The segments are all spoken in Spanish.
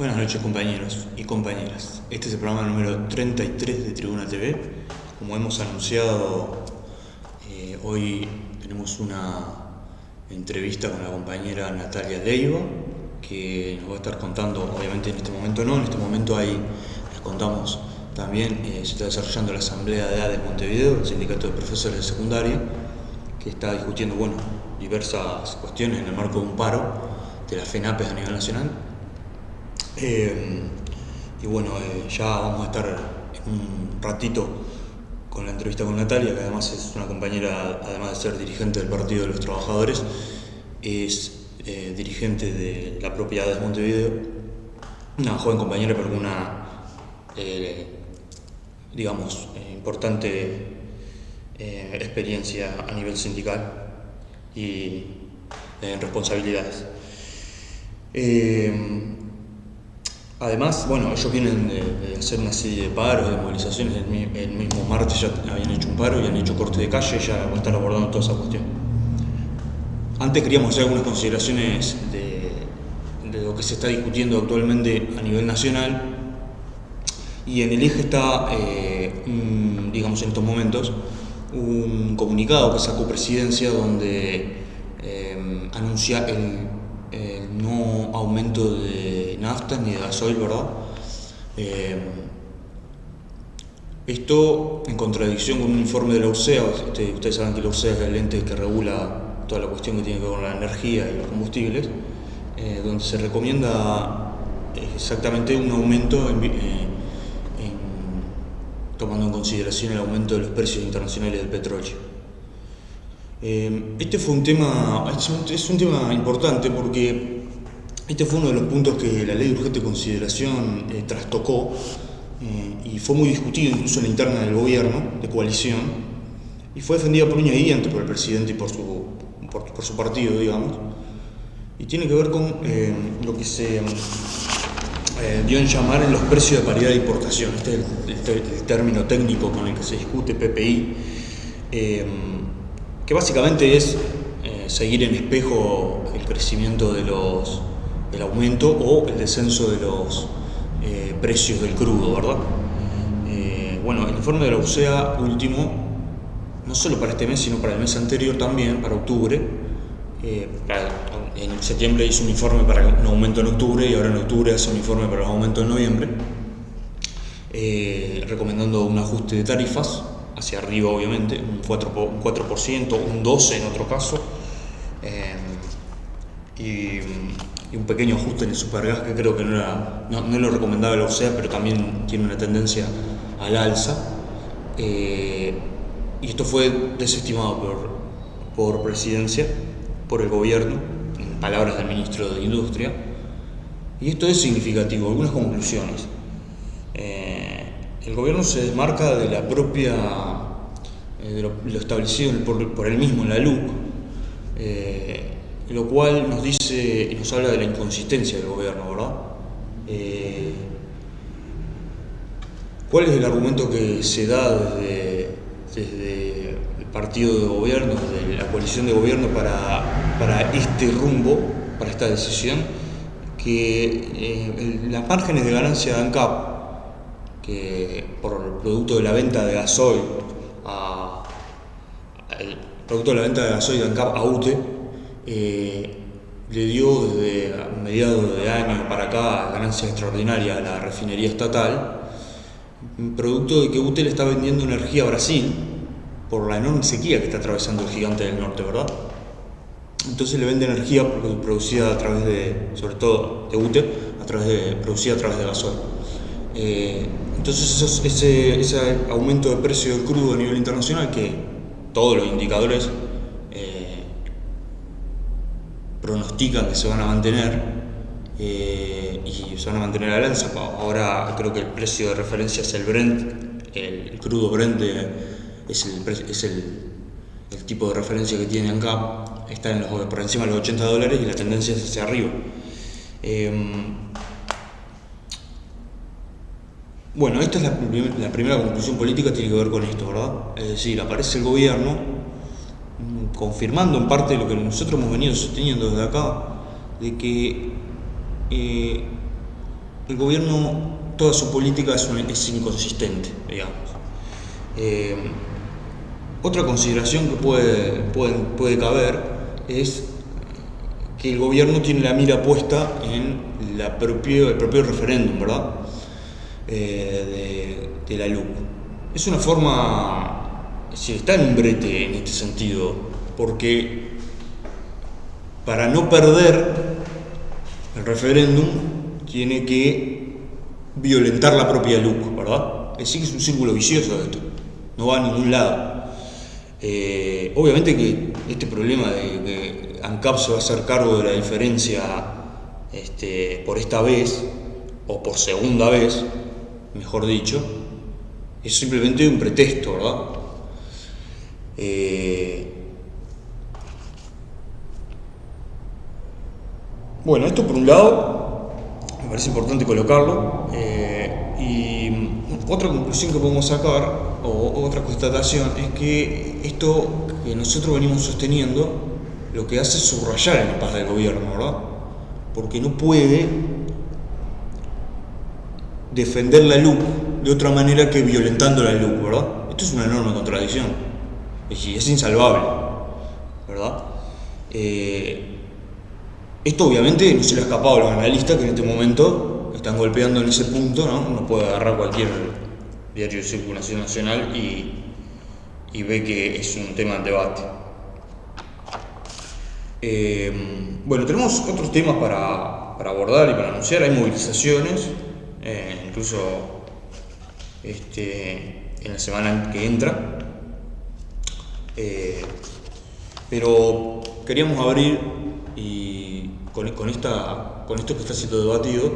Buenas noches, compañeros y compañeras. Este es el programa número 33 de Tribuna TV. Como hemos anunciado, hoy tenemos una entrevista con la compañera Natalia Leiva, que nos va a estar contando, obviamente en este momento no, en este momento ahí les contamos también, se está desarrollando la Asamblea de ADES Montevideo, el Sindicato de Profesores de Secundaria, que está discutiendo diversas cuestiones en el marco de un paro de las FENAPES a nivel nacional. Ya vamos a estar en un ratito con la entrevista con Natalia, que además es una compañera, además de ser dirigente del Partido de los Trabajadores, es dirigente de la propia ADES Montevideo, una joven compañera pero con una, importante experiencia a nivel sindical y responsabilidades. Además, ellos vienen de hacer una serie de paros, de movilizaciones. El mismo martes ya habían hecho un paro y han hecho corte de calle, ya va a estar abordando toda esa cuestión. Antes queríamos hacer algunas consideraciones de lo que se está discutiendo actualmente a nivel nacional, y en el eje está, en estos momentos, un comunicado que sacó Presidencia donde anuncia el no aumento de naftas ni de gasoil, ¿verdad? Esto en contradicción con un informe de la URSEA. Ustedes saben que la URSEA es el ente que regula toda la cuestión que tiene que ver con la energía y los combustibles, donde se recomienda exactamente un aumento tomando en consideración el aumento de los precios internacionales del petróleo. Este fue un tema, es un tema importante porque este fue uno de los puntos que la ley de urgente consideración trastocó, y fue muy discutido incluso en la interna del gobierno de coalición, y fue defendida por uña y diente por el presidente y por su partido, digamos, y tiene que ver con lo que se dio en llamar en los precios de paridad de importación. Este es el término técnico con el que se discute, PPI, que básicamente es seguir en espejo el crecimiento del aumento o el descenso de los precios del crudo, ¿verdad? El informe de la URSEA último, no solo para este mes, sino para el mes anterior también, para octubre, en septiembre hizo un informe para un aumento en octubre, y ahora en octubre hace un informe para los aumentos en noviembre, recomendando un ajuste de tarifas hacia arriba, obviamente, un 4%, un 12% en otro caso, y un pequeño ajuste en el supergas, que creo que no lo recomendaba la URSEA, pero también tiene una tendencia al alza, y esto fue desestimado por Presidencia, por el gobierno, en palabras del ministro de Industria, y esto es significativo. Algunas conclusiones. El gobierno se desmarca de la propia, de lo establecido por él mismo en la LUC, lo cual nos dice y nos habla de la inconsistencia del gobierno, ¿verdad? ¿Cuál es el argumento que se da desde el partido de gobierno, desde la coalición de gobierno para este rumbo, para esta decisión? Que las márgenes de ganancia de ANCAP, que por el producto de la venta de gasoil de ANCAP a UTE, le dio desde mediados de año para acá ganancias extraordinarias a la refinería estatal, producto de que UTE le está vendiendo energía a Brasil por la enorme sequía que está atravesando el gigante del norte, ¿verdad? Entonces le vende energía producida a través sobre todo de UTE, producida a través de gasoil. Entonces ese aumento de precio del crudo a nivel internacional, que todos los indicadores pronostican que se van a mantener, y se van a mantener al alza. Ahora creo que el precio de referencia es el Brent, el crudo Brent, es el tipo de referencia que tiene ANCAP, está por encima de los $80, y la tendencia es hacia arriba. Esta es la primera conclusión política, tiene que ver con esto, ¿verdad? Es decir, aparece el gobierno confirmando en parte lo que nosotros hemos venido sosteniendo desde acá, de que el gobierno, toda su política es inconsistente, digamos. Otra consideración que puede caber es que el gobierno tiene la mira puesta en el propio referéndum, ¿verdad? De la LUC. Es una forma, es decir, está en un brete en este sentido, porque para no perder el referéndum tiene que violentar la propia LUC, ¿verdad? Es decir, que es un círculo vicioso esto, no va a ningún lado. Obviamente que este problema de que ANCAP se va a hacer cargo de la diferencia por esta vez, o por segunda vez, mejor dicho, es simplemente un pretexto, ¿verdad? Bueno, esto por un lado, me parece importante colocarlo, y otra conclusión que podemos sacar, o otra constatación, es que esto que nosotros venimos sosteniendo, lo que hace es subrayar el impasse del gobierno, ¿verdad? Porque no puede defender la LUC de otra manera que violentando la LUC, ¿verdad? Esto es una enorme contradicción, es insalvable, ¿verdad? Esto obviamente no se le ha escapado a los analistas que en este momento están golpeando en ese punto, ¿no? Uno puede agarrar cualquier diario de circulación nacional y ve que es un tema en debate. Bueno, tenemos otros temas para abordar y para anunciar. Hay movilizaciones, incluso en la semana que entra, pero queríamos abrir y con esto que está siendo debatido,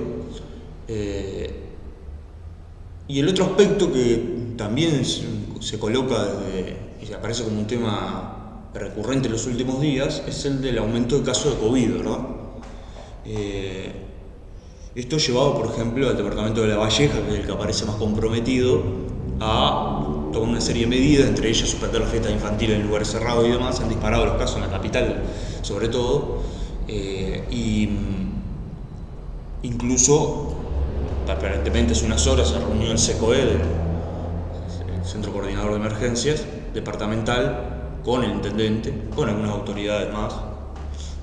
y el otro aspecto que también se coloca y aparece como un tema recurrente en los últimos días es el del aumento de casos de COVID, ¿verdad? Esto llevado, por ejemplo, al departamento de La Valleja, que es el que aparece más comprometido, a tomar una serie de medidas, entre ellas suspender las fiestas infantiles en lugares cerrados y demás. Han disparado los casos en la capital, sobre todo, y incluso, aparentemente hace unas horas, se reunió el CECOE, el Centro Coordinador de Emergencias departamental, con el intendente, con algunas autoridades más,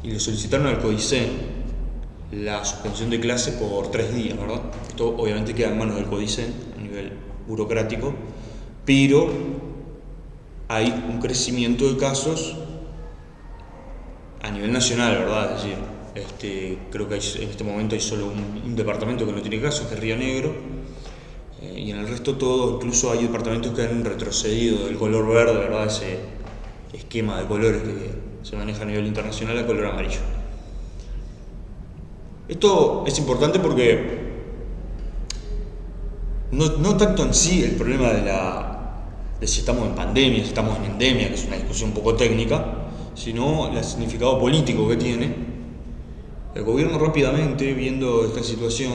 y le solicitaron al CODICEN la suspensión de clase por 3 días, ¿verdad? Esto obviamente queda en manos del CODICEN a nivel burocrático, pero hay un crecimiento de casos a nivel nacional, ¿verdad? Es decir, creo que en este momento hay solo un departamento que no tiene casos, que es Río Negro, y en el resto todo, incluso hay departamentos que han retrocedido del color verde, ¿verdad? Ese esquema de colores que se maneja a nivel internacional al color amarillo. Esto es importante porque no tanto en sí el problema de si estamos en pandemia, si estamos en endemia, que es una discusión un poco técnica, sino el significado político que tiene. El gobierno rápidamente, viendo esta situación,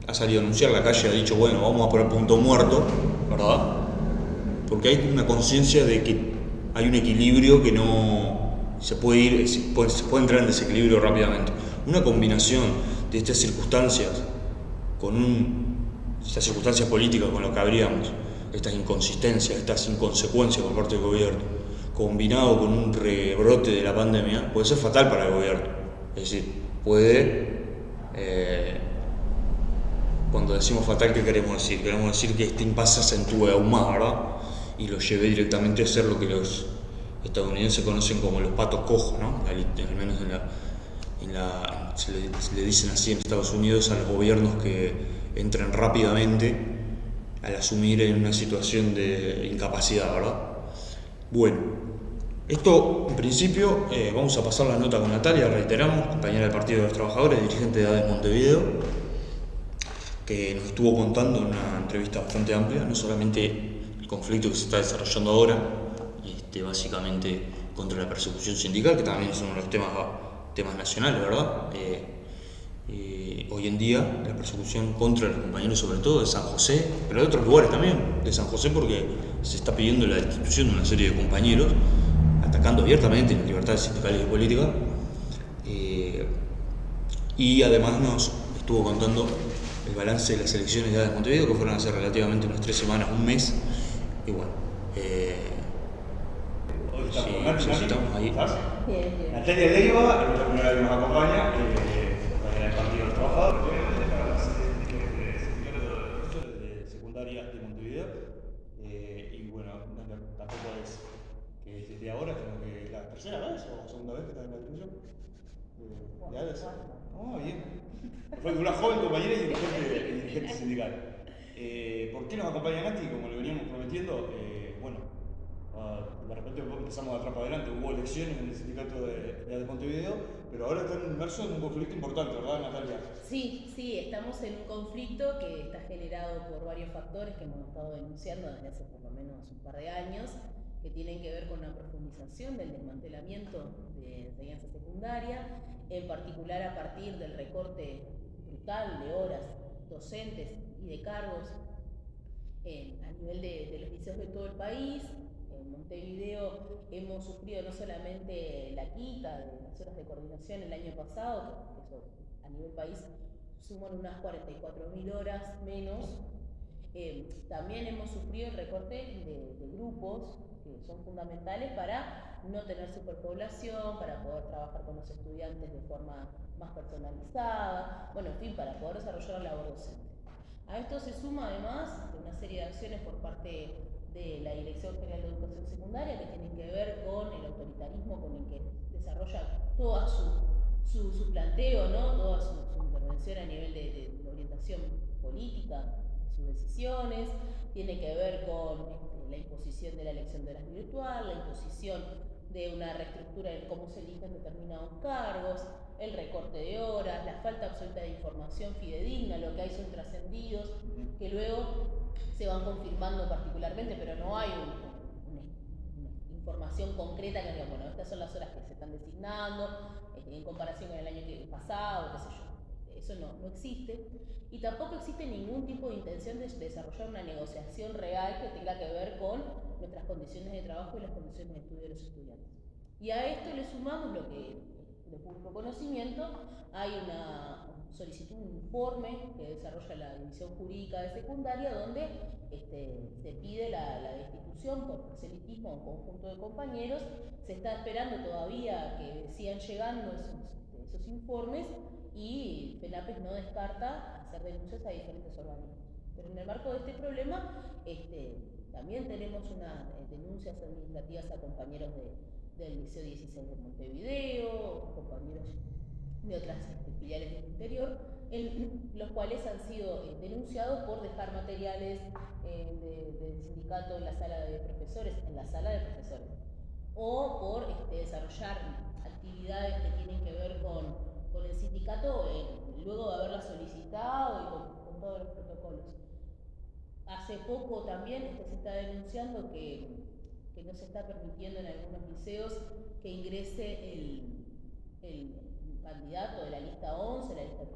ha salido a anunciar, la calle ha dicho, bueno, vamos a poner punto muerto, ¿verdad? Porque hay una conciencia de que hay un equilibrio que no se puede entrar en desequilibrio rápidamente. Una combinación de estas circunstancias estas circunstancias políticas con lo que habríamos, estas inconsistencias, estas inconsecuencias por parte del gobierno, combinado con un rebrote de la pandemia, puede ser fatal para el gobierno. Es decir, cuando decimos fatal, ¿qué queremos decir? Queremos decir que este impasse se acentúe aún más, ¿verdad? Y lo lleve directamente a ser lo que los estadounidenses conocen como los patos cojos, ¿no? Al menos se le dicen así en Estados Unidos a los gobiernos que entren rápidamente al asumir en una situación de incapacidad, ¿verdad? Bueno, esto en principio, vamos a pasar la nota con Natalia, reiteramos, compañera del Partido de los Trabajadores, dirigente de ADES Montevideo, que nos estuvo contando en una entrevista bastante amplia, no solamente el conflicto que se está desarrollando ahora, básicamente contra la persecución sindical, que también es uno de los temas nacionales, ¿verdad? Hoy en día la persecución contra los compañeros, sobre todo de San José, pero de otros lugares también, de San José, porque se está pidiendo la destitución de una serie de compañeros, atacando abiertamente las libertades sindicales y políticas, y además nos estuvo contando el balance de las elecciones ya de Montevideo, que fueron hace relativamente unas 3 semanas, un mes. Y bueno, sí, estamos ahí. ¿Estás? Bien. Natalia Leiva, nuestra primera que nos acompaña, compañera del Partido de los Trabajadores. De secundaria de Montevideo. Y bueno, tampoco es que desde ahora, sino que es la tercera vez o segunda vez que estás en la discusión. ¿De ADES? Ah, bien. Fue una joven compañera y dirigente sindical. ¿Por qué nos acompaña Nati? Como le veníamos prometiendo, de repente empezamos de atrás para adelante, hubo elecciones en el sindicato de Montevideo, pero ahora están inmersos en un conflicto importante, ¿verdad, Natalia? Sí, estamos en un conflicto que está generado por varios factores que hemos estado denunciando desde hace por lo menos un par de años, que tienen que ver con la profundización del desmantelamiento de enseñanza secundaria, en particular a partir del recorte brutal de horas docentes y de cargos a nivel de los liceos de todo el país. En Montevideo hemos sufrido no solamente la quita de las horas de coordinación el año pasado, que eso a nivel país suman unas 44.000 horas menos, también hemos sufrido el recorte de grupos que son fundamentales para no tener superpoblación, para poder trabajar con los estudiantes de forma más personalizada, bueno, en fin, para poder desarrollar la labor docente. A esto se suma además una serie de acciones por parte de la Dirección General de Educación Secundaria que tienen que ver con el autoritarismo con el que desarrolla toda su planteo, ¿no? Toda su intervención a nivel de orientación política, de sus decisiones, tiene que ver con la imposición de la elección de horas virtual, la imposición de una reestructura en cómo se eligen determinados cargos, el recorte de horas, la falta absoluta de información fidedigna, lo que hay son trascendidos que luego se van confirmando particularmente, pero no hay una información concreta que diga, bueno, estas son las horas que se están designando, en comparación con el año pasado, qué sé yo. Eso no existe. Y tampoco existe ningún tipo de intención de desarrollar una negociación real que tenga que ver con nuestras condiciones de trabajo y las condiciones de estudio de los estudiantes. Y a esto le sumamos lo que de público conocimiento, hay una solicitud, un informe que desarrolla la División Jurídica de Secundaria, donde se pide la destitución por proselitismo a un conjunto de compañeros. Se está esperando todavía que sigan llegando esos informes y FENAPES no descarta hacer denuncias a diferentes organismos. Pero en el marco de este problema, también tenemos unas denuncias administrativas a compañeros del Liceo 16 de Montevideo, compañeros de otras filiales del interior, los cuales han sido denunciados por dejar materiales del sindicato en la sala de profesores, o por desarrollar actividades que tienen que ver con el sindicato luego de haberla solicitado y con todos los protocolos. Hace poco también se está denunciando que no se está permitiendo en algunos liceos que ingrese el candidato de la lista 11, la lista que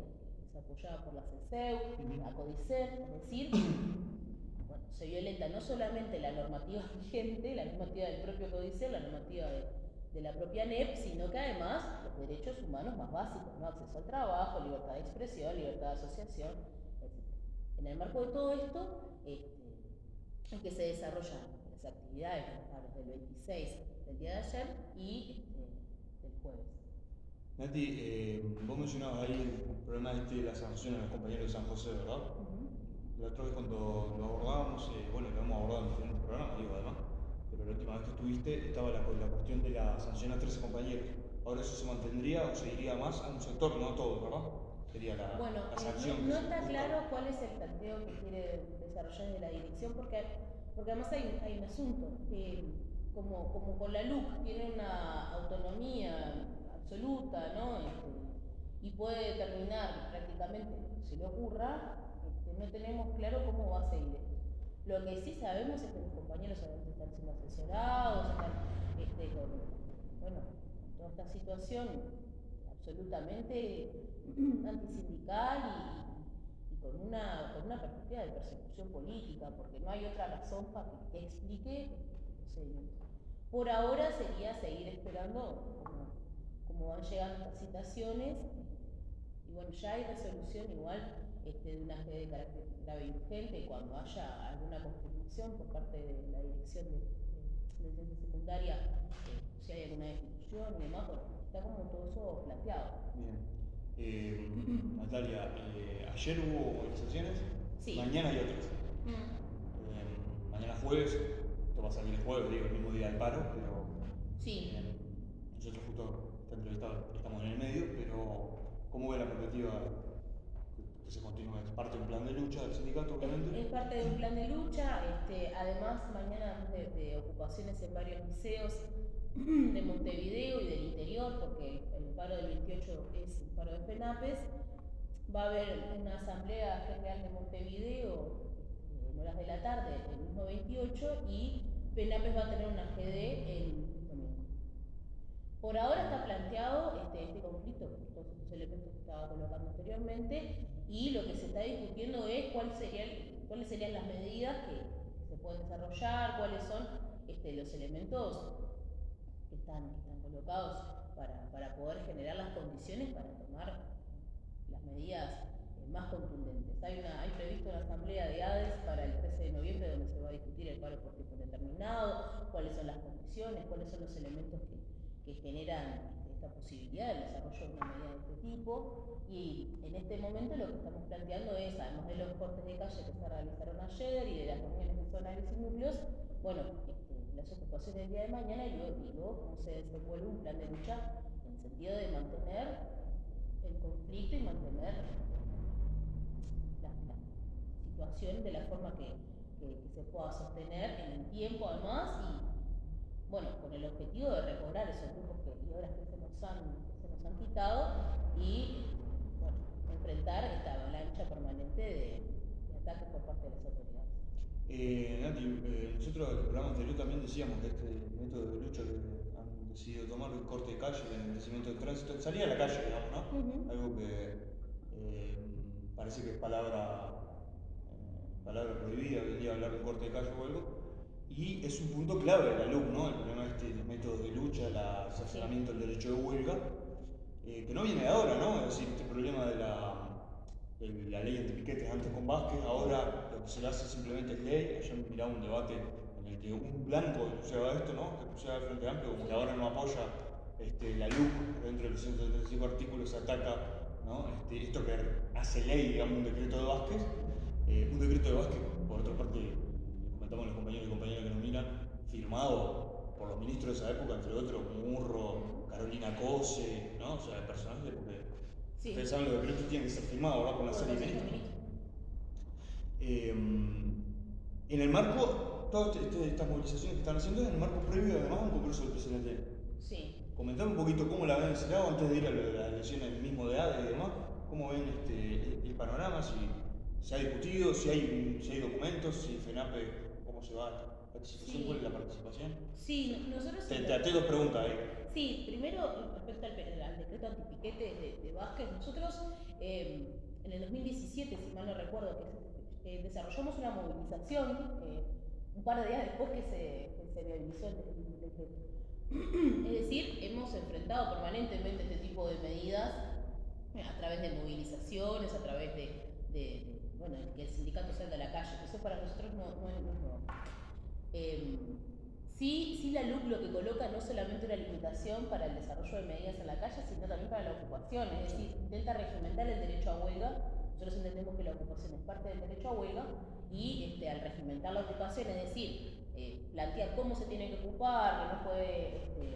es apoyada por la CESEU, la CODICER, es decir, bueno, se violenta no solamente la normativa vigente, la normativa del propio CODICER, la normativa de la propia ANEP, sino que además los derechos humanos más básicos, ¿no? Acceso al trabajo, libertad de expresión, libertad de asociación, etc. En el marco de todo esto, en que se desarrollan las actividades del 26 del día de ayer y del jueves. Nati, vos mencionabas ahí el problema de la sanción a los compañeros de San José, ¿verdad? La otra vez cuando lo abordábamos, bueno, lo hemos abordado en diferentes programas, digo, además, pero la última vez que estuviste estaba la cuestión de la sanción a 13 compañeros. Ahora eso se mantendría o se iría más a un sector, no a todos, ¿verdad? Sería la sanción. No está claro cuál es el planteo que quiere desarrollar desde la dirección, porque además hay un asunto, como con la LUC tiene una autonomía absoluta, ¿no? Y puede determinar prácticamente lo que se le ocurra, no tenemos claro cómo va a seguir esto. Lo que sí sabemos es que los compañeros están siendo asesorados, están con toda esta situación absolutamente antisindical y con una perspectiva de persecución política, porque no hay otra razón que explique este procedimiento. Por ahora sería seguir esperando cómo van llegando estas citaciones, y bueno, ya hay resolución igual de una GD de carácter grave y urgente cuando haya alguna confirmación por parte de la dirección de ciencia secundaria, si hay alguna destitución y demás, bueno, está como todo eso planteado. Bien. Natalia, ayer hubo movilizaciones, Sí. mañana hay otras. Mañana jueves, esto va a salir el jueves, digo, el mismo día del paro, pero Sí. nosotros justo esta entrevista estamos en el medio, pero ¿cómo ve la perspectiva que se continúe? ¿Es parte de un plan de lucha del sindicato, obviamente? Es parte de un plan de lucha. Además, mañana de ocupaciones en varios liceos de Montevideo y del interior, porque el paro del 28 es un paro de FENAPES. Va a haber una asamblea general de Montevideo en horas de la tarde, el mismo 28, y FENAPES va a tener una GD el domingo. Por ahora está planteado este conflicto por todos estos elementos que estaba colocando anteriormente, y lo que se está discutiendo es cuáles serían las medidas que se pueden desarrollar, cuáles son los elementos que están colocados para poder generar las condiciones para tomar las medidas más contundentes. Hay previsto una asamblea de ADES para el 13 de noviembre donde se va a discutir el paro por tiempo determinado, cuáles son las condiciones, cuáles son los elementos que generan esta posibilidad del desarrollo de una medida de este tipo. Y en este momento lo que estamos planteando es, además de los cortes de calle que se realizaron ayer y de las reuniones de zonales y núcleos, bueno, las ocupaciones del día de mañana y luego cómo se desenvuelve un plan de lucha en el sentido de mantener el conflicto y mantener la situación de la forma que se pueda sostener en el tiempo además, y bueno, con el objetivo de recobrar esos grupos y horas que se nos han quitado, y bueno, enfrentar esta avalancha permanente de ataques por parte de las autoridades. Nati, nosotros en el programa anterior también decíamos que este método de lucha que han decidido tomar, el corte de calle, el endurecimiento del tránsito, salir a la calle, digamos, ¿no? Algo que parece que es palabra prohibida hoy en día, hablar de un corte de calle o algo, y es un punto clave de la LUC, ¿no? El problema de este método de lucha, el cercenamiento del derecho de huelga, que no viene de ahora, ¿no? Es decir, este problema de la ley antipiquetes antes con Vázquez, ahora lo que se le hace simplemente es ley. Ayer miraba un debate en el que un blanco denunciaba esto, ¿no? Que denunciaba el Frente Amplio, como que ahora no apoya la LUC, dentro de los 135 artículos ataca, ¿no? Esto que hace ley, digamos, un decreto de Vázquez. Un decreto de Vázquez, por otra parte, le comentamos a los compañeros y compañeras que nos miran, firmado por los ministros de esa época, entre otros, Murro, Carolina Cose, ¿no? O sea, personajes, porque ustedes saben, los decretos tienen que ser firmados, ¿verdad? Por la serie de ministros. En el marco, todas estas movilizaciones que están haciendo es en el marco previo, además, a un congreso del presidente. Sí. Comentame un poquito cómo la ven en ese lado, antes de ir a las elecciones mismo de ADE y demás, cómo ven el panorama, si se ha discutido, si hay documentos, si FENAPE, cómo se va a esta situación, cuál es la participación. Sí, nosotros... Te haré dos preguntas ahí. Sí, primero, respecto al decreto antipiquete de Vázquez, nosotros en el 2017, si mal no recuerdo, que desarrollamos una movilización un par de días después que se realizó el decreto. Es decir, hemos enfrentado permanentemente este tipo de medidas a través de movilizaciones, a través de que el sindicato salga a la calle. Eso para nosotros no es nuevo. Sí, la LUC lo que coloca no solamente una limitación para el desarrollo de medidas en la calle, sino también para la ocupación. Es decir, intenta regimentar el derecho a huelga. Nosotros entendemos que la ocupación es parte del derecho a huelga, y al regimentar la ocupación, es decir, plantear cómo se tiene que ocupar, que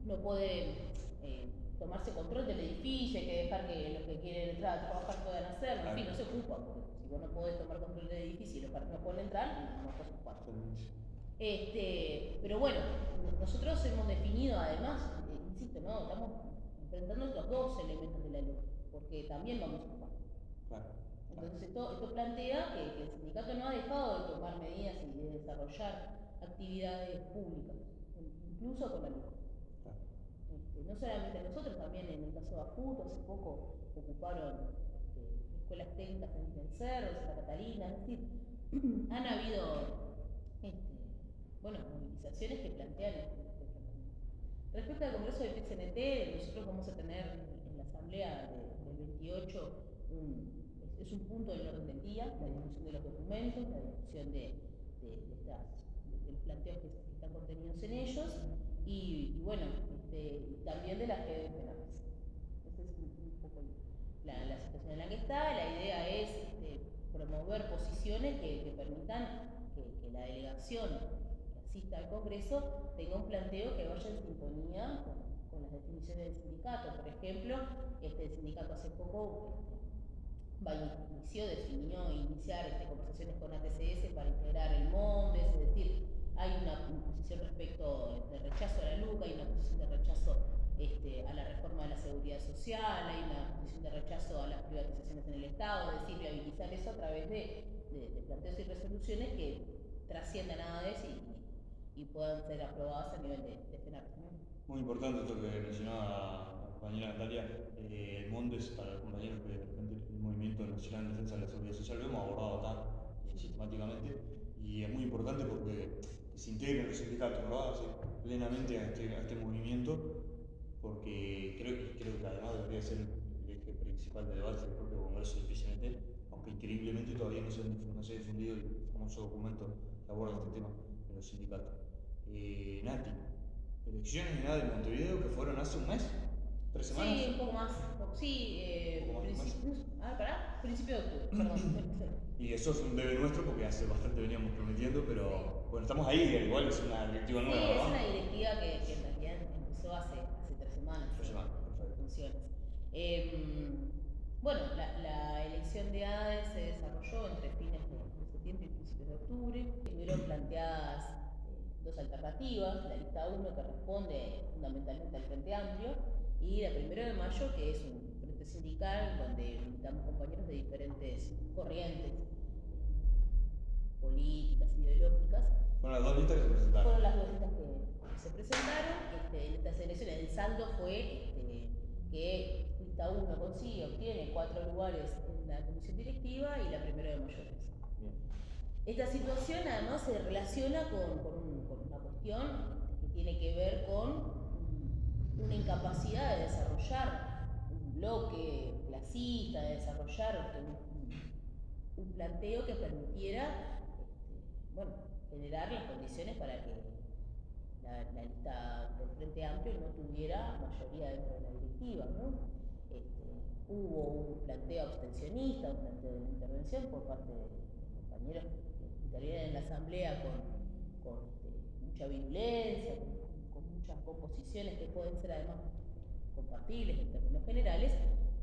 no puede tomarse control del edificio, hay que dejar que los que quieren entrar a trabajar puedan hacerlo, en fin, no se ocupa, porque si vos no podés tomar control del edificio y los partidos no pueden entrar, no podés ocupar. Pero bueno, nosotros hemos definido además, insisto, ¿no? Estamos enfrentando los dos elementos de la ley, porque también vamos a ocupar. Claro. Entonces esto plantea que el sindicato no ha dejado de tomar medidas y de desarrollar actividades públicas, incluso con la luz. Claro. No solamente nosotros, también en el caso de AFUT, hace poco ocuparon escuelas técnicas en el Cerro, en Santa Catalina, es decir, han habido movilizaciones que plantean este planteamiento. Respecto al Congreso del PCNT, nosotros vamos a tener en la asamblea del 28 es un punto del orden del día, la discusión de los documentos, la discusión de los planteos que están contenidos en ellos y bueno, también de las redes penales. Esa es un poco la situación en la que está. La idea es promover posiciones que permitan que la delegación que asista al Congreso tenga un planteo que vaya en sintonía con las definiciones del sindicato. Por ejemplo, el sindicato hace poco definió iniciar conversaciones con ATCS para integrar el MONDES, es decir, hay una posición respecto de rechazo a la LUC, hay una posición de rechazo a la reforma de la seguridad social, hay una posición de rechazo a las privatizaciones en el Estado, es decir, viabilizar eso a través de planteos y resoluciones que trasciendan a ADES y puedan ser aprobadas a nivel de FENAR. Muy importante esto que mencionaba la compañera Natalia, el MONDES para los compañeros que de repente el Movimiento Nacional en Defensa de la Seguridad Social lo hemos abordado acá sistemáticamente y es muy importante porque se integren los sindicatos, ¿verdad? Plenamente a este movimiento, porque creo que además debería ser el eje principal de debate del propio Congreso del PCNT, aunque increíblemente todavía no se ha difundido el famoso documento que aborda este tema en los sindicatos. Nati, elecciones y nada de Montevideo que fueron hace un mes, 3 semanas. Sí, un poco más. Principio de octubre, perdón. Y eso es un debe nuestro porque hace bastante veníamos prometiendo, pero bueno, estamos ahí, igual es una directiva nueva, ¿verdad? Sí, es una directiva que en realidad empezó hace 3 semanas. 3 semanas, perfecto. Funciones. Bueno, la elección de ADES se desarrolló entre fines de septiembre y principios de octubre. Estuvieron planteadas 2 alternativas, la lista 1 que responde fundamentalmente al Frente Amplio y la 1 de mayo que es un frente sindical donde invitamos compañeros de diferentes corrientes políticas, ideológicas. Fueron las 2 listas que se presentaron. Fueron las 2 listas que se presentaron. En estas elecciones el saldo fue que lista 1 obtiene 4 lugares en la comisión directiva y la 1 de mayo 3. Esta situación además se relaciona con una cuestión que tiene que ver con una incapacidad de desarrollar un bloque clasista, de desarrollar un planteo que permitiera generar las condiciones para que la lista del Frente Amplio no tuviera mayoría dentro de la directiva, ¿no? Hubo un planteo abstencionista, un planteo de intervención por parte de compañeros que intervienen en la asamblea con mucha virulencia, con muchas composiciones que pueden ser además compartibles en términos generales,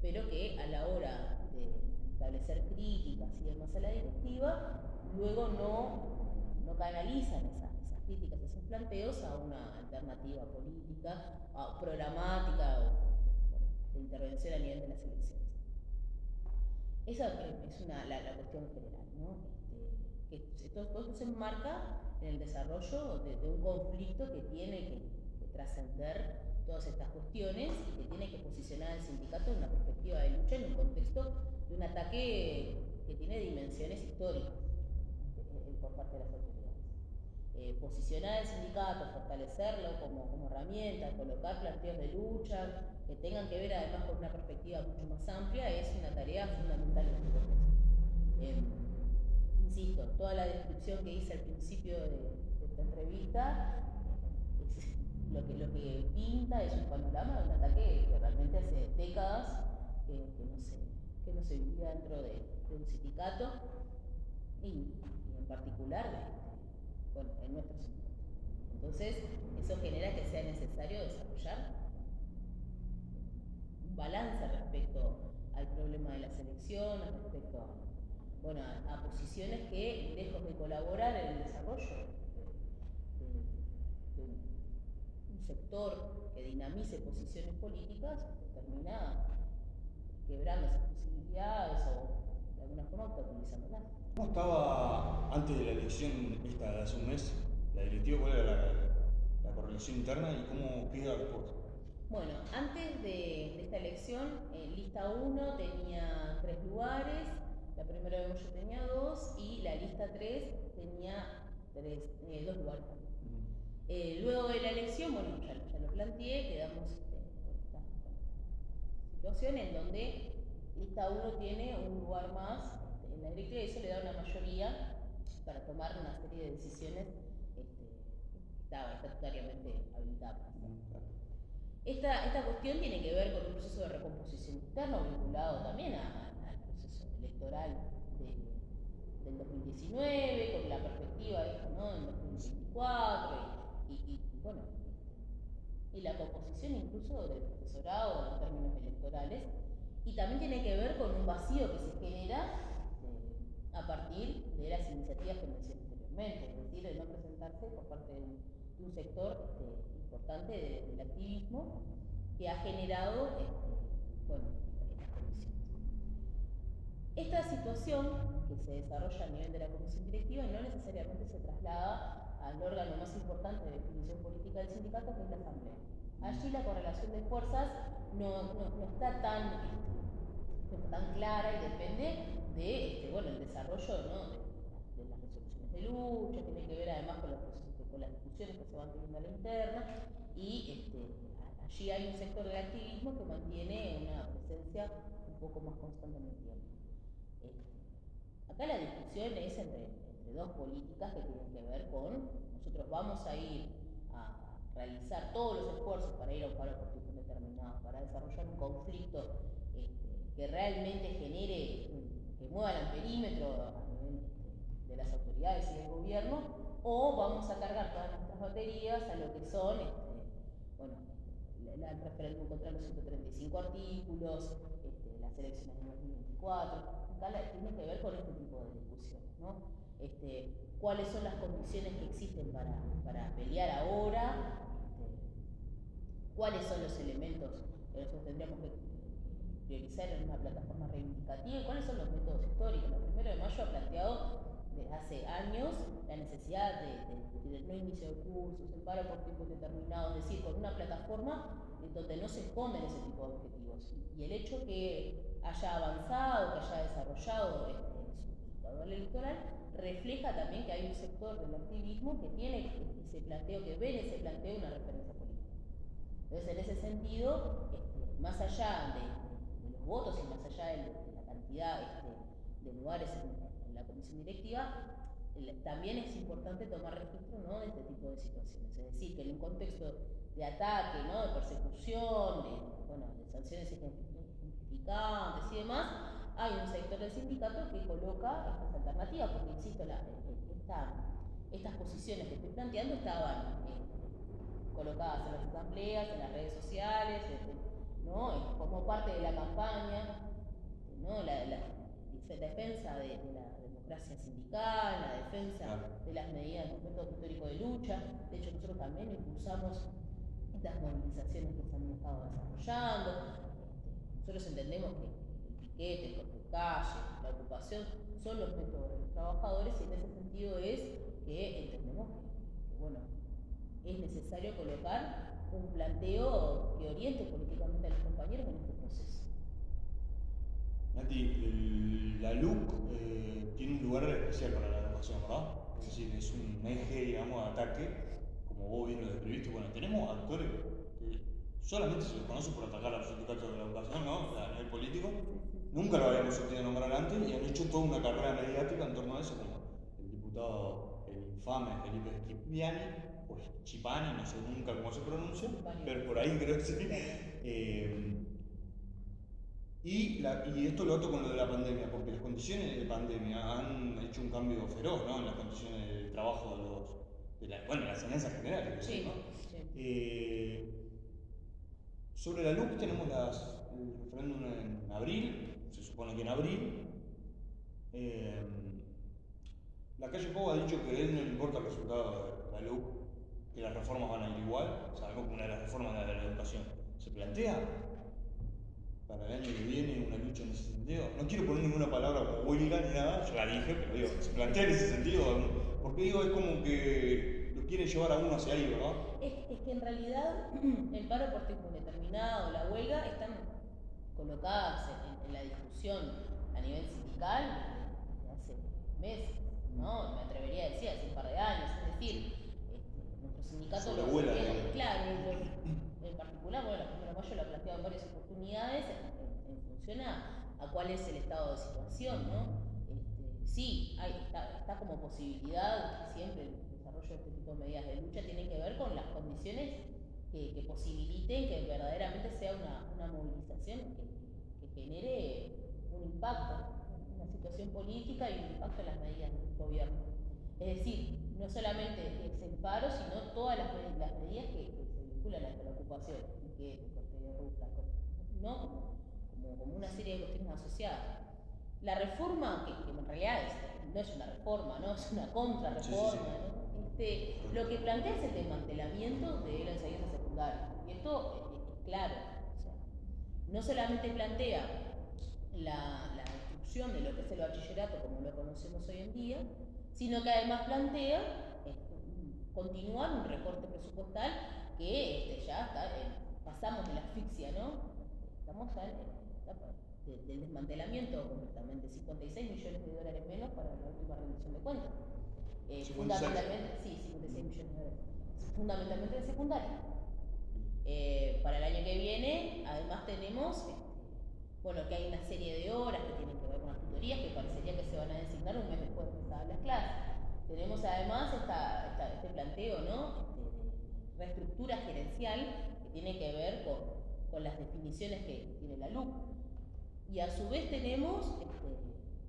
pero que a la hora de establecer críticas y demás a la directiva, luego no canalizan esas críticas, esos planteos a una alternativa política, programática o de intervención a nivel de las elecciones. Esa es la cuestión general, ¿no? Todo esto se enmarca en el desarrollo de un conflicto que tiene que trascender todas estas cuestiones y que tiene que posicionar al sindicato en una perspectiva de lucha en un contexto de un ataque que tiene dimensiones históricas por parte de las autoridades. Posicionar al sindicato, fortalecerlo como herramienta, colocar planteos de lucha que tengan que ver además con una perspectiva mucho más amplia es una tarea fundamental en este contexto. Insisto, toda la descripción que hice al principio de esta entrevista lo que pinta es un panorama de un ataque que realmente hace décadas que no se vivía dentro de un sindicato y en particular en nuestro sindicato. Entonces, eso genera que sea necesario desarrollar un balance respecto al problema de las elecciones, respecto a posiciones que, lejos de colaborar en el desarrollo de un sector que dinamice posiciones políticas, termina quebrando esas posibilidades o de alguna forma obstaculizándolas. ¿Cómo estaba antes de la elección esta de hace un mes la directiva? ¿Cuál era la correlación interna y cómo queda después? Bueno, antes de esta elección, lista 1 tenía 3 lugares, la 1 de mayo tenía 2 y la lista 3 tenía 2 lugares. Luego de la elección, ya lo planteé, quedamos con esta situación en donde lista 1 tiene un lugar más en la directiva y eso le da una mayoría para tomar una serie de decisiones que estaba estatutariamente habilitada para hacer. Esta cuestión tiene que ver con un proceso de recomposición interna vinculado también al proceso electoral del 2019, con la perspectiva esta, ¿no? Del 2024 y bueno, y la composición incluso del profesorado en términos electorales, y también tiene que ver con un vacío que se genera a partir de las iniciativas que mencioné anteriormente, es decir, de no presentarse por parte de un sector importante del activismo que ha generado bueno, estas condiciones. Esta situación que se desarrolla a nivel de la comisión directiva no necesariamente se traslada al órgano más importante de definición política del sindicato, que es la asamblea. Allí la correlación de fuerzas no está tan clara y depende de bueno, el desarrollo, ¿no? de las resoluciones de lucha, tiene que ver además con las discusiones que se van teniendo a la interna, y allí hay un sector del activismo que mantiene una presencia un poco más constante en el tiempo. Acá la discusión es entre dos políticas que tienen que ver con, nosotros vamos a ir a realizar todos los esfuerzos para ir a un paro por tiempo indeterminado, para desarrollar un conflicto que realmente genere, que mueva el amperímetro a nivel de las autoridades y del gobierno, o vamos a cargar todas nuestras baterías a lo que son, bueno, el referéndum contra los 135 artículos, las elecciones del 2024. Acá tiene que ver con este tipo de discusiones, ¿no? ¿Cuáles son las condiciones que existen para pelear ahora? ¿Cuáles son los elementos que nosotros tendríamos que priorizar en una plataforma reivindicativa? ¿Y cuáles son los métodos históricos? El 1 de mayo ha planteado desde hace años la necesidad del no inicio de cursos, el paro por tiempo determinado, es decir, con una plataforma donde no se esconden ese tipo de objetivos. Y el hecho que haya avanzado, que haya desarrollado su caudal electoral, refleja también que hay un sector del activismo que tiene ese planteo, que ve en ese planteo una referencia política. Entonces, en ese sentido, más allá de los votos y más allá de la cantidad de lugares en la comisión directiva, también es importante tomar registro, ¿no? de este tipo de situaciones. Es decir, que en un contexto de ataque, ¿no? de persecución, de sanciones ejemplificantes y demás, hay un sector del sindicato que coloca estas alternativas, porque insisto, estas posiciones que estoy planteando estaban colocadas en las asambleas, en las redes sociales, ¿no? como parte de la campaña, ¿no? la defensa de la democracia sindical, la defensa de las medidas del método histórico de lucha. De hecho, nosotros también impulsamos estas movilizaciones que se han estado desarrollando. Nosotros entendemos que el piquete, el corte de calle, la ocupación son los métodos de los trabajadores, y en ese sentido es que entendemos que bueno, es necesario colocar un planteo que oriente políticamente a los compañeros en este proceso. Nati, la LUC tiene un lugar especial para la educación, ¿verdad? Es decir, es un eje, digamos, de ataque, como vos bien lo describiste. Bueno, tenemos actores que solamente se los conoce por atacar a los sindicatos de la educación, ¿no? A nivel político. Nunca lo habíamos sentido nombrar antes y han hecho toda una carrera mediática en torno a eso, como el diputado, el infame Felipe Schipiani, o Schipani, no sé nunca cómo se pronuncia, pero por ahí creo que sí. Y esto lo ato con lo de la pandemia, porque las condiciones de pandemia han hecho un cambio feroz, ¿no? En las condiciones del trabajo de la enseñanza general. Sí, ¿no? Sí. Sobre la LUC tenemos el referéndum en abril, se supone que en abril. La calle Pou ha dicho que a él no le importa el resultado de la LUC, que las reformas van a ir igual, sabemos que una de las reformas de la educación se plantea para el año que viene una lucha en ese sentido. No quiero poner ninguna palabra como huelga ni nada, yo la dije, pero digo, se plantea en ese sentido, porque digo, es como que lo quieren llevar a uno hacia ahí, ¿verdad? Es que en realidad el paro por tiempo indeterminado, la huelga, están colocadas en la discusión a nivel sindical desde hace meses, ¿no? Me atrevería a decir hace un par de años, es decir, nuestro sindicato lo tiene, claro, en particular, bueno, la 1 de mayo lo ha planteado en varias oportunidades en función a a cuál es el estado de situación, ¿no? Sí, está como posibilidad, siempre el desarrollo de este tipo de medidas de lucha tiene que ver con las condiciones que posibiliten que verdaderamente sea una movilización que genere un impacto, una situación política y un impacto en las medidas del gobierno. Es decir, no solamente el paro, sino todas las medidas que se vinculan a la ocupación, que corte de ruta, ¿no? Como una serie de cuestiones asociadas. La reforma, que en realidad no es una reforma, ¿no? Es una contrarreforma, sí. ¿no? Lo que plantea es el desmantelamiento de la enseñanza secundaria. Y esto es claro. O sea, no solamente plantea la destrucción de lo que es el bachillerato como lo conocemos hoy en día, sino que además plantea continuar un recorte presupuestal que ya está, pasamos de la asfixia, ¿no? Estamos ya en la etapa del desmantelamiento completamente, 56 millones de dólares menos para la última rendición de cuentas. Fundamentalmente, sí, 56 millones de dólares. Fundamentalmente en secundaria. Para el año que viene, además tenemos, bueno, que hay una serie de horas que tienen que ver con las tutorías que parecería que se van a designar un mes después de empezar las clases. Tenemos además este planteo, ¿no? De reestructura gerencial que tiene que ver con las definiciones que tiene la LUC. Y a su vez tenemos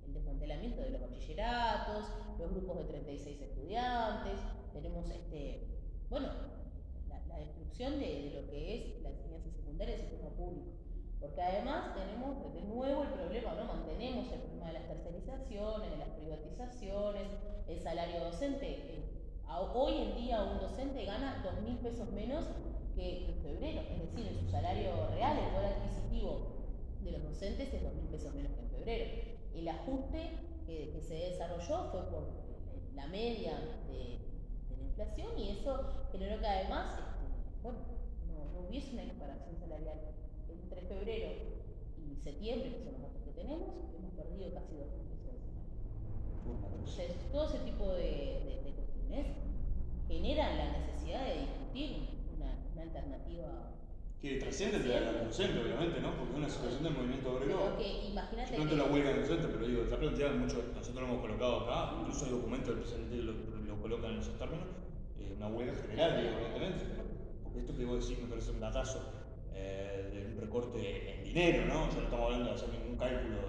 el desmantelamiento de los bachilleratos, los grupos de 36 estudiantes, tenemos bueno, la destrucción de lo que es la enseñanza secundaria del sistema público. Porque además tenemos de nuevo el problema, ¿no? Mantenemos el problema de las tercerizaciones, de las privatizaciones, el salario docente. Hoy en día un docente gana 2.000 pesos menos que en febrero, es decir, en su salario real, el poder adquisitivo de los docentes es 2.000 pesos menos que en febrero. El ajuste que se desarrolló fue por la media de la inflación y eso generó que además bueno, no hubiese una equiparación salarial. Entre febrero y septiembre, que son los datos que tenemos, hemos perdido casi 2.000 pesos de salario. Entonces, todo ese tipo de cuestiones generan la necesidad de discutir una alternativa. Que trasciende el de la docente, obviamente, ¿no? Porque es una situación del movimiento obrero. Pero que imagínate. No la huelga docente, pero digo, está planteada mucho, nosotros lo hemos colocado acá, incluso hay documentos del presidente que lo colocan en esos términos, una huelga general, digo, evidentemente. Porque esto que vos decís me parece un datazo de un recorte en dinero, ¿no? Ya no estamos hablando de hacer ningún cálculo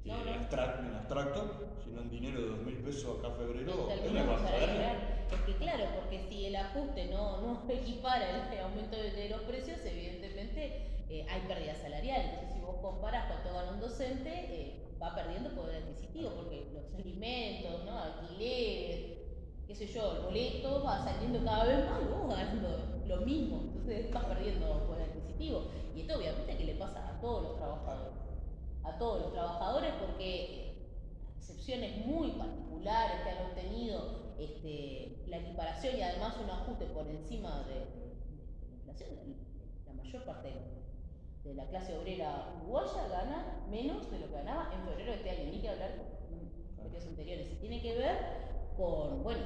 en abstracto, sino en dinero de 2.000 pesos acá a febrero. Es una barbaridad. Es que claro, porque si el ajuste no equipara el aumento de los precios, evidentemente hay pérdida salarial. Entonces, si vos comparás cuánto gana un docente, va perdiendo poder adquisitivo, porque los alimentos, ¿no? Alquileres, qué sé yo, el boleto va saliendo cada vez más, vos ganando lo mismo, entonces vas perdiendo poder adquisitivo. Y esto obviamente que le pasa a todos los trabajadores. A todos los trabajadores porque excepciones muy particulares que han obtenido la equiparación y además un ajuste por encima de la inflación, la mayor parte de la clase obrera uruguaya gana menos de lo que ganaba en febrero de este año, ni que hablar con periodos anteriores. Y tiene que ver con, bueno,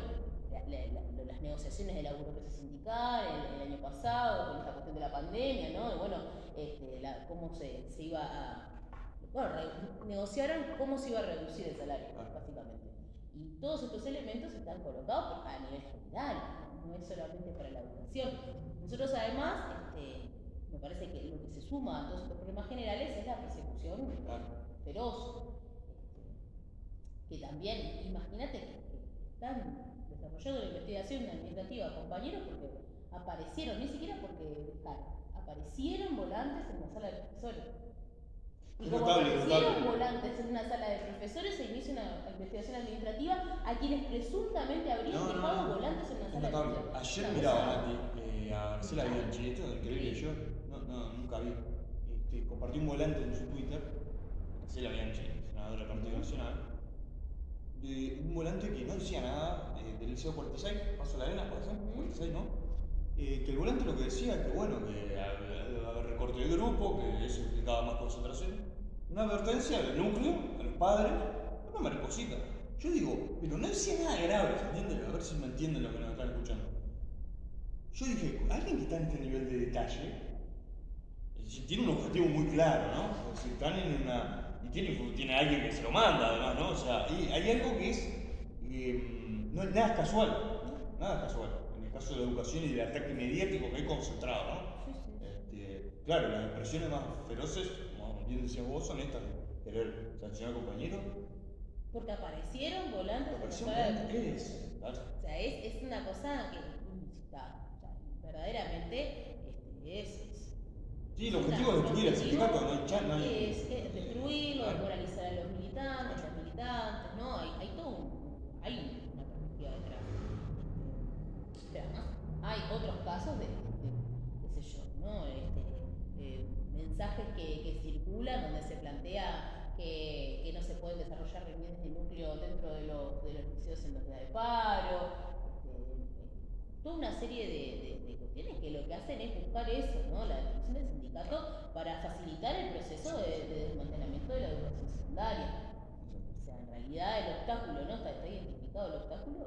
las negociaciones de la burocracia sindical el año pasado, con esta cuestión de la pandemia, ¿no? De, bueno, cómo se iba a... Bueno, negociaron cómo se iba a reducir el salario, básicamente. Y todos estos elementos están colocados a nivel general, no es solamente para la educación. Nosotros además, me parece que lo que se suma a todos estos problemas generales es la persecución feroz. Que también, imagínate que están desarrollando la investigación administrativa compañeros porque aparecieron, ni siquiera porque aparecieron volantes en la sala de profesores. Y como aparecieron volantes en una sala de profesores, se inicia una investigación administrativa a quienes presuntamente habrían dejado volantes en una sala de profesores. Ayer miraba, Nati, a Marcela Bianchi, esto es increíble, yo nunca vi. Compartió un volante en su Twitter, Marcela Bianchi, senadora del Partido Nacional, de un volante que no decía nada del Liceo 46, Paso la Arena, ¿puede ser? 46, ¿no? Que el volante lo que decía es que, bueno, que había recorte de grupo, que eso implicaba más concentración. Una advertencia al núcleo, a los padres, una mariposita. Yo digo, pero no decía nada grave, ¿entienden? A ver si me entienden lo que nos están escuchando. Yo dije, alguien que está en este nivel de detalle, tiene un objetivo muy claro, ¿no? Es decir, están en una. Y tiene alguien que se lo manda, además, ¿no? O sea, y hay algo que es. No, nada es casual. Nada es casual. En el caso de la educación y del ataque mediático que hay concentrado, ¿no? Claro, las expresiones más feroces, como bien decías vos, son estas de querer sancionar compañeros. Porque aparecieron volantes Apareció en un la cara volante, ¿qué es? Claro. O sea, es una cosa que inusitada. O sea, verdaderamente Sí, el objetivo es destruir el sindicato, no hay no hay. es destruirlo, Claro. desmoralizar a los militantes, las militantes, ¿no? Hay todo hay una perspectiva detrás. Pero además hay otros casos qué sé yo, ¿no? Mensajes que circulan donde se plantea que no se pueden desarrollar reuniones de núcleo dentro de los liceos en los días de paro, toda una serie de cuestiones que lo que hacen es buscar eso, ¿no? La destrucción del sindicato para facilitar el proceso de desmantelamiento de la educación secundaria. O sea, en realidad el obstáculo, ¿no? Está identificado el obstáculo,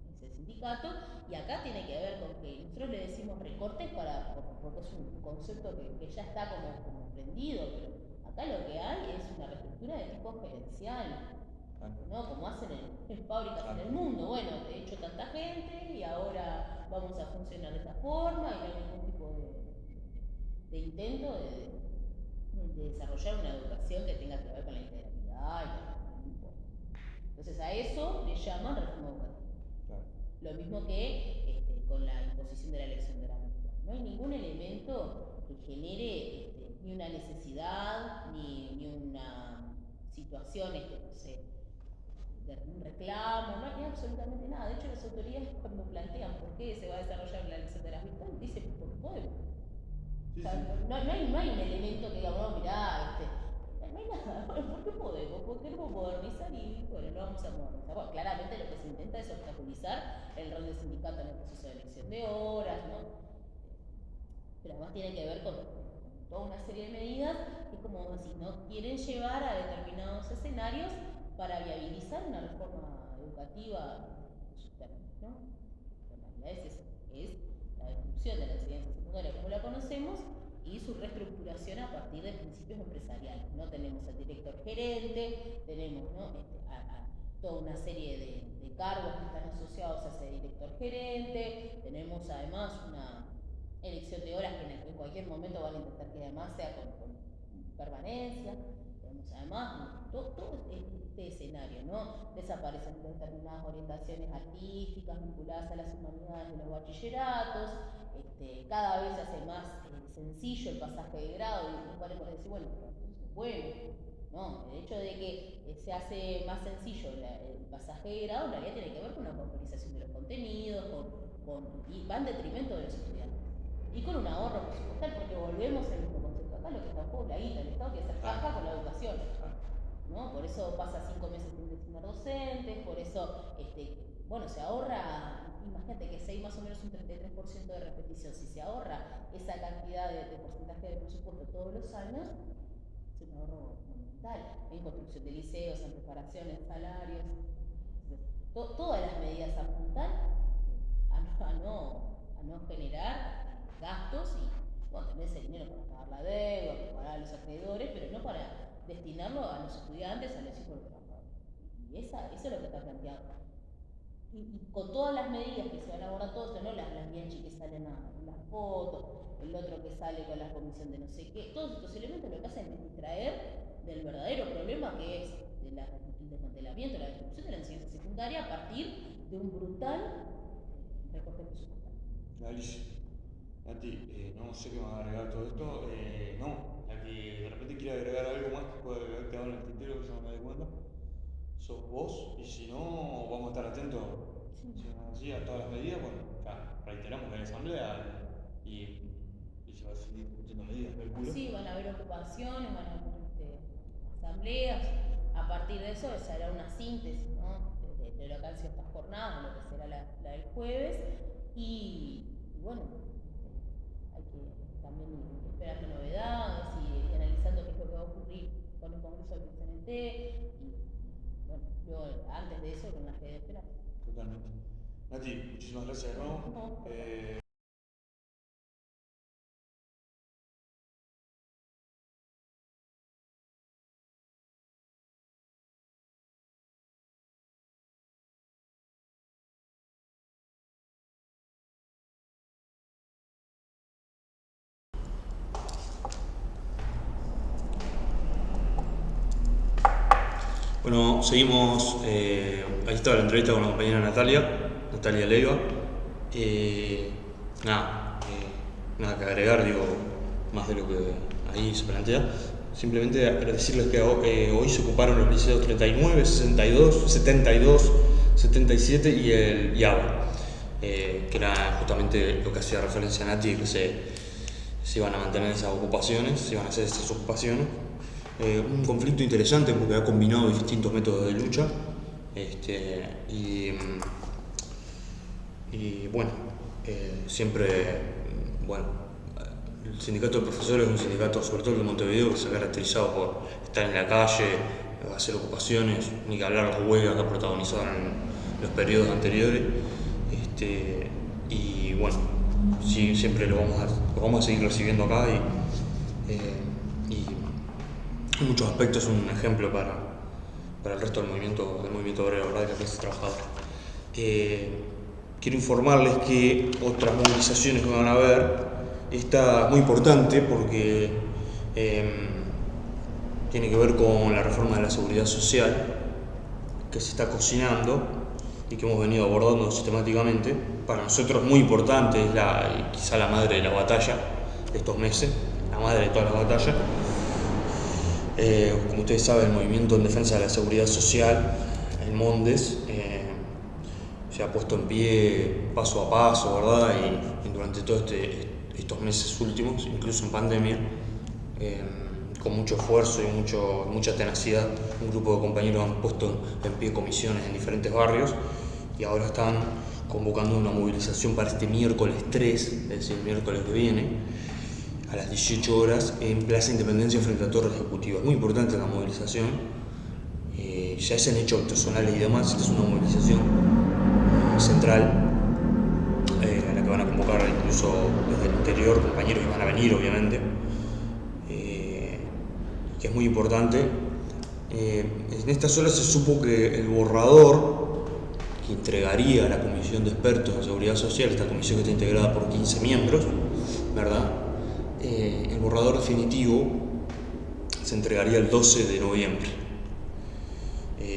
es el sindicato, y acá tiene que ver con que nosotros le decimos recortes porque es un concepto que ya está como prendido, pero acá lo que hay es una reestructura de tipo gerencial. ¿No? Como hacen en fábricas en el mundo. Bueno, he hecho tanta gente y ahora vamos a funcionar de esta forma y no hay ningún tipo de intento de desarrollar una educación que tenga que ver con la integralidad y no importa. Entonces a eso le llaman reforma educativa. Claro. Lo mismo que con la imposición de la elección de la virtual. No hay ningún elemento que genere ni una necesidad ni una situación no sé, de un reclamo, no hay absolutamente nada. De hecho, las autoridades cuando plantean por qué se va a desarrollar la elección de las virtuales, dicen porque podemos. Sí, O sea, sí. no hay un elemento que diga, bueno, mirá, no hay nada. Bueno, ¿por qué podemos? ¿Por qué no modernizar? Y bueno, lo vamos a modernizar. Bueno, claramente lo que se intenta es obstaculizar el rol del sindicato en el proceso de elección de horas, ¿no? Pero además tiene que ver con toda una serie de medidas que, como si no quieren llevar a determinados escenarios para viabilizar una reforma educativa en sus términos, ¿no? En realidad es eso, es la destrucción de la enseñanza secundaria como la conocemos y su reestructuración a partir de principios empresariales. No tenemos al director gerente, tenemos, ¿no? Toda una serie de cargos que están asociados a ese director gerente, tenemos además una elección de horas que en cualquier momento van a intentar que además sea con permanencia. Tenemos además todo este escenario, ¿no? Desaparecen determinadas orientaciones artísticas vinculadas a las humanidades de los bachilleratos, cada vez se hace más sencillo el pasaje de grado y nos podemos decir, bueno, no, el hecho de que se hace más sencillo el pasaje de grado en realidad tiene que ver con una componización de los contenidos, y va en detrimento de los estudiantes. Y con un ahorro presupuestal, porque volvemos al mismo concepto. Acá lo que está en juego es la guita, el Estado quiere hacer caja con la educación. ¿No? Por eso pasa 5 meses sin destinar docentes, por eso, bueno, se ahorra, imagínate que si hay más o menos un 33% de repetición, si se ahorra esa cantidad de porcentaje de presupuesto todos los años, es un ahorro monumental en construcción de liceos, en preparación, en salarios. Todas las medidas apuntan a no generar gastos y, bueno, tener ese dinero para pagar la deuda, para pagar a los acreedores, pero no para destinarlo a los estudiantes, a los hijos de los trabajadores. Y eso es lo que está planteado. Y con todas las medidas que se van a abordar, todo esto, ¿no? Las Bianchi que salen en las fotos, el otro que sale con la comisión de no sé qué, todos estos elementos lo que hacen es distraer del verdadero problema que es el desmantelamiento, la destrucción de la enseñanza secundaria a partir de un brutal recorte presupuestario. Clarísimo. Nati, no sé qué más agregar todo esto. No, la que de repente quiere agregar algo más que puede haber quedado en el tintero que yo no me di cuenta, sos vos, y si no, vamos a estar atentos sí, a todas las medidas. Bueno, ya reiteramos que hay asamblea y se va a seguir discutiendo medidas, calculo. Sí, van a haber ocupaciones, van a haber asambleas. A partir de eso se hará una síntesis, ¿no? De lo que han sido estas jornadas, de lo que será la del jueves. Y bueno, hay que también ir esperando novedades y analizando qué es lo que va a ocurrir con el Congreso del PCNT. Y bueno, luego, antes de eso, con las que de esperar. Totalmente. Nati, muchísimas gracias de nuevo. Bueno, seguimos. Ahí estaba la entrevista con la compañera Natalia Leiva. Nada que agregar, digo, más de lo que ahí se plantea. Simplemente decirles que hoy se ocuparon los liceos 39, 62, 72, 77 y el IABA, que era justamente lo que hacía referencia a Nati, que se iban a mantener esas ocupaciones, se iban a hacer esas ocupaciones. Un conflicto interesante porque ha combinado distintos métodos de lucha, y bueno, siempre, bueno, el sindicato de profesores es un sindicato, sobre todo el de Montevideo, que se ha caracterizado por estar en la calle, hacer ocupaciones, ni que hablar las huelgas que protagonizaron en los periodos anteriores, y bueno, sí, siempre lo vamos a seguir recibiendo acá, y en muchos aspectos es un ejemplo para el resto del movimiento obrero, ¿verdad?, de la clase trabajadora. Quiero informarles que otras movilizaciones que van a haber, esta es muy importante porque tiene que ver con la reforma de la seguridad social que se está cocinando y que hemos venido abordando sistemáticamente. Para nosotros muy importante, es quizá la madre de la batalla de estos meses, la madre de todas las batallas. Como ustedes saben, el movimiento en defensa de la seguridad social, el Mondes, se ha puesto en pie paso a paso, ¿verdad? Y durante todos estos meses últimos, incluso en pandemia, con mucho esfuerzo y mucha tenacidad, un grupo de compañeros han puesto en pie comisiones en diferentes barrios y ahora están convocando una movilización para este miércoles 3, es decir, el miércoles que viene, a las 18 horas en Plaza Independencia frente a Torre Ejecutiva. Es muy importante la movilización, ya se han hecho actos zonales y demás. Esta es una movilización central, a la que van a convocar incluso desde el interior compañeros que van a venir, obviamente, que es muy importante. En estas horas se supo que el borrador que entregaría a la Comisión de Expertos en Seguridad Social, esta comisión que está integrada por 15 miembros, ¿verdad?, el borrador definitivo se entregaría el 12 de noviembre.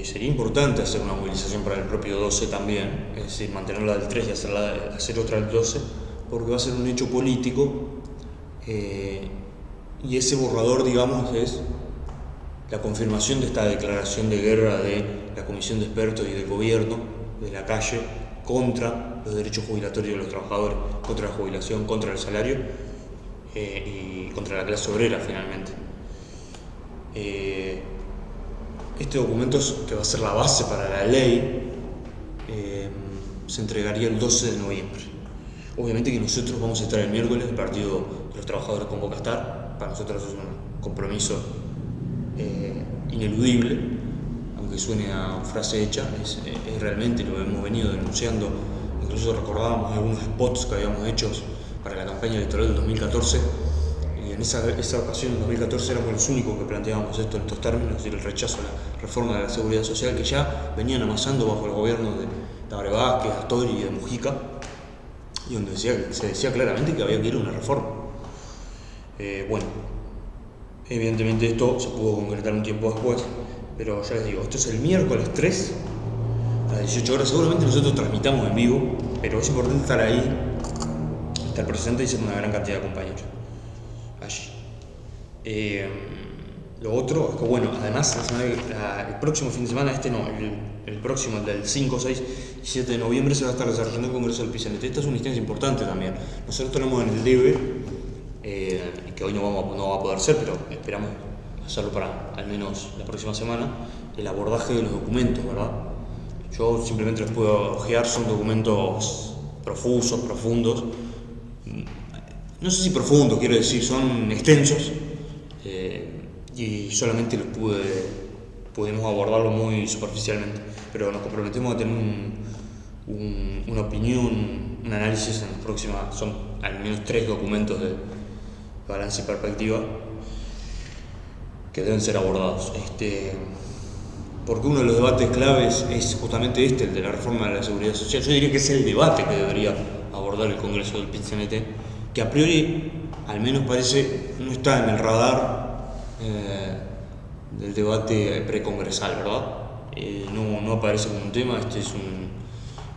Sería importante hacer una movilización para el propio 12 también, es decir, mantenerla del 3 y hacer otra del 12, porque va a ser un hecho político, y ese borrador, digamos, es la confirmación de esta declaración de guerra de la Comisión de Expertos y del gobierno, de la calle, contra los derechos jubilatorios de los trabajadores, contra la jubilación, contra el salario, y contra la clase obrera, finalmente. Este documento, que va a ser la base para la ley, se entregaría el 12 de noviembre. Obviamente que nosotros vamos a estar el miércoles, el Partido de los Trabajadores convoca a estar. Para nosotros es un compromiso ineludible, aunque suene a frase hecha, es realmente lo hemos venido denunciando. Incluso recordábamos algunos spots que habíamos hecho para la campaña electoral del 2014, y en esa ocasión, en 2014, éramos los únicos que planteábamos esto en estos términos, es decir, el rechazo a la reforma de la seguridad social que ya venían amasando bajo el gobierno de Tabaré Vázquez, Astori y de Mujica, y donde se decía claramente que había que ir a una reforma. Bueno, evidentemente esto se pudo concretar un tiempo después, pero ya les digo, esto es el miércoles 3 a las 18 horas. Seguramente nosotros transmitamos en vivo, pero es importante estar ahí, estar presente y ser una gran cantidad de compañeros allí. Lo otro es que, bueno, además el próximo fin de semana, el próximo, el del 5, 6 y 7 de noviembre, se va a estar desarrollando el Congreso del PCNT. Esta es una instancia importante también. Nosotros tenemos en el debe, que hoy no va a poder ser, pero esperamos hacerlo para al menos la próxima semana, el abordaje de los documentos, ¿verdad? Yo simplemente los puedo ojear, son documentos profusos, profundos. No sé si profundos, quiero decir, son extensos, y solamente pudimos abordarlo muy superficialmente, pero nos comprometemos a tener una opinión, un análisis en las próximas. Son al menos 3 documentos de balance y perspectiva que deben ser abordados, porque uno de los debates claves es justamente el de la reforma de la seguridad social. Yo diría que es el debate que debería abordar el Congreso del PCNT, que a priori, al menos parece, no está en el radar del debate precongresal, ¿verdad? no aparece como un tema.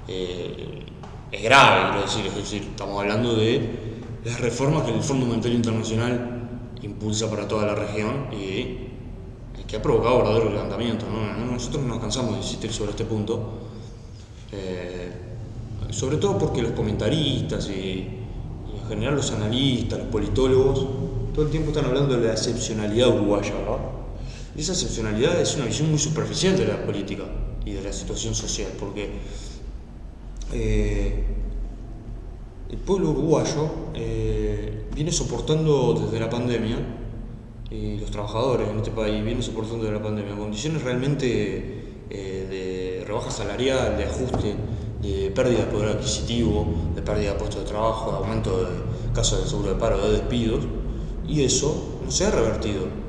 Es grave, quiero decir, es decir, estamos hablando de las reformas que el Fondo Monetario Internacional impulsa para toda la región y que ha provocado verdadero levantamiento, ¿no? Nosotros no nos cansamos de insistir sobre este punto, sobre todo porque los comentaristas y en general los analistas, los politólogos, todo el tiempo están hablando de la excepcionalidad uruguaya, ¿verdad? Y esa excepcionalidad es una visión muy superficial de la política y de la situación social, porque el pueblo uruguayo viene soportando desde la pandemia, y los trabajadores en este país vienen soportando desde la pandemia condiciones realmente de rebaja salarial, de ajuste, de pérdida de poder adquisitivo, de pérdida de puestos de trabajo, de aumento de casos de seguro de paro, de despidos, y eso no se ha revertido.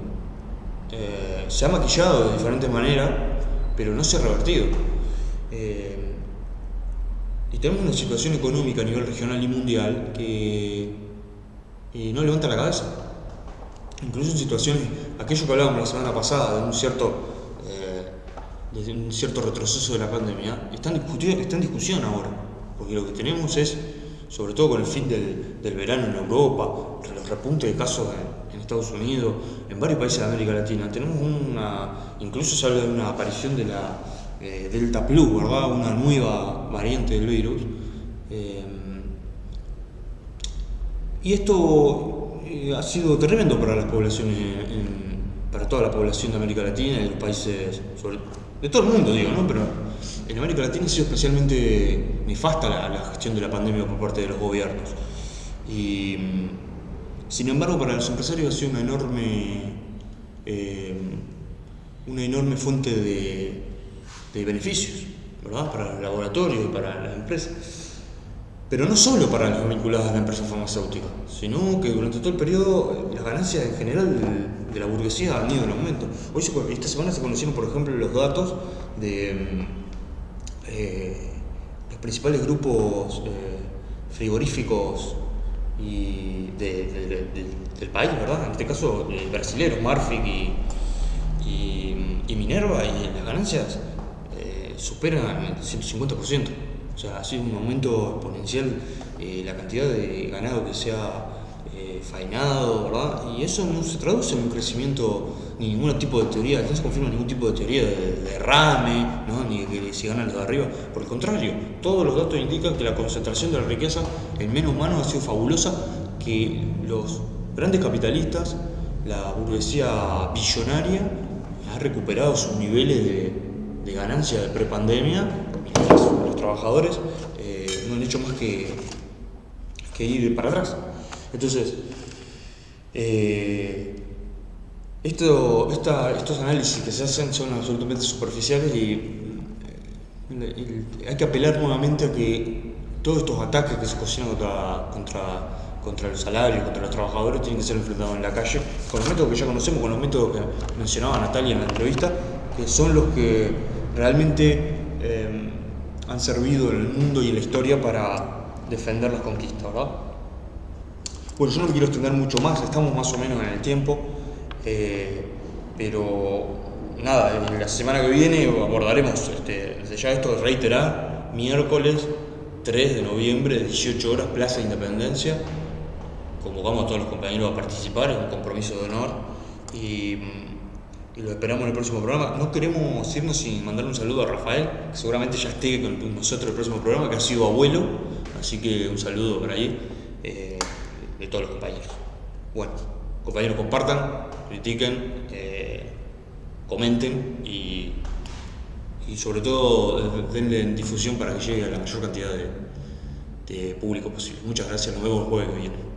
Se ha maquillado de diferentes maneras, pero no se ha revertido. Y tenemos una situación económica a nivel regional y mundial que no levanta la cabeza. Incluso en situaciones, aquello que hablábamos la semana pasada, de un cierto retroceso de la pandemia, está en discusión ahora, porque lo que tenemos es, sobre todo con el fin del verano en Europa, los repuntes de casos en Estados Unidos, en varios países de América Latina, tenemos incluso se habla de una aparición de la Delta Plus, ¿verdad? Una nueva variante del virus. Y esto ha sido tremendo para las poblaciones, para toda la población de América Latina y de los países, de todo el mundo, digo, ¿no? Pero en América Latina ha sido especialmente nefasta la gestión de la pandemia por parte de los gobiernos. Y sin embargo, para los empresarios ha sido una enorme fuente de beneficios, ¿verdad? Para los laboratorios y para las empresas. Pero no solo para los vinculados a la empresa farmacéutica, sino que durante todo el periodo las ganancias en general de la burguesía han ido en aumento. Esta semana se conocieron, por ejemplo, los datos de los principales grupos frigoríficos y del país, ¿verdad? En este caso, brasileros, Marfrig y Minerva, y las ganancias superan el 150%. O sea, ha sido un aumento exponencial la cantidad de ganado que se ha faenado, ¿verdad? Y eso no se traduce en un crecimiento, ni ningún tipo de teoría, no se confirma ningún tipo de teoría de derrame, ¿no? Ni de que se ganan los de arriba. Por el contrario, todos los datos indican que la concentración de la riqueza en menos manos ha sido fabulosa, que los grandes capitalistas, la burguesía billonaria, ha recuperado sus niveles de ganancia de prepandemia. Los trabajadores no han hecho más que ir para atrás. Entonces, estos análisis que se hacen son absolutamente superficiales y hay que apelar nuevamente a que todos estos ataques que se cocinan contra los salarios, contra los trabajadores, tienen que ser enfrentados en la calle con los métodos que ya conocemos, con los métodos que mencionaba Natalia en la entrevista, que son los que realmente han servido en el mundo y en la historia para defender las conquistas, ¿verdad? Bueno, yo no me quiero extender mucho más, estamos más o menos en el tiempo, pero nada, la semana que viene abordaremos, desde ya esto, reiterar, miércoles 3 de noviembre, 18 horas, Plaza Independencia. Convocamos a todos los compañeros a participar, es un compromiso de honor y lo esperamos en el próximo programa. No queremos irnos sin mandar un saludo a Rafael, que seguramente ya esté con nosotros en el próximo programa, que ha sido abuelo, así que un saludo por ahí de todos los compañeros. Bueno, compañeros, compartan, critiquen, comenten y sobre todo denle difusión para que llegue a la mayor cantidad de público posible. Muchas gracias, nos vemos el jueves que viene.